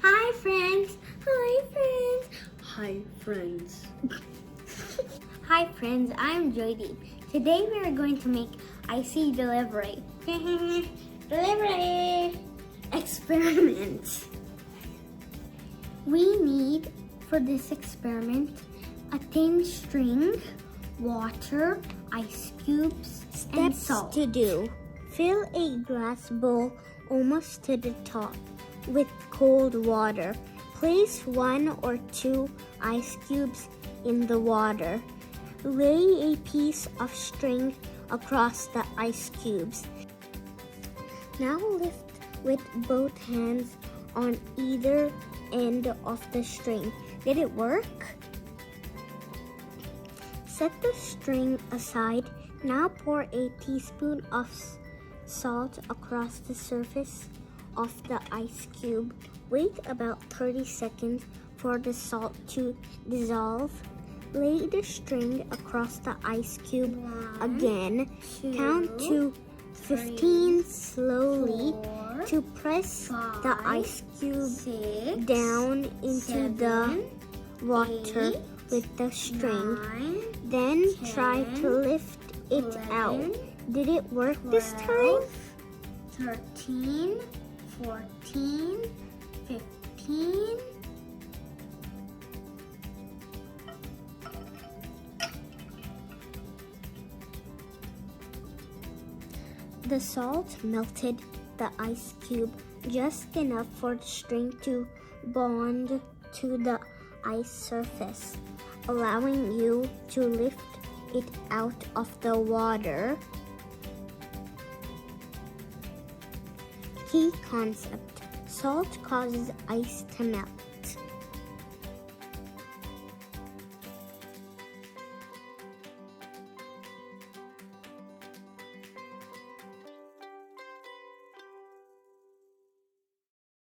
Hi friends! Hi friends! Hi friends. Hi friends, I'm Joydeep. Today we are going to make Icy Delivery Experiment. We need for this experiment a thin string, water, ice cubes, and Steps salt. to do. Fill a glass bowl almost to the top with cold water. Place 1 or 2 ice cubes in the water. Lay a piece of string across the ice cubes. Now lift with both hands on either end of the string. Did it work? Set the string aside. Now pour a teaspoon of salt across the surface of the ice cube. Wait about 30 seconds for the salt to dissolve. Lay the string across the ice cube again. Count to 15 slowly to press the ice cube down into the water with the string. Then try to lift it out. Did it work this time? 13, 14, 15. The salt melted the ice cube just enough for the string to bond to the ice surface, allowing you to lift it out of the water. Key concept: salt causes ice to melt.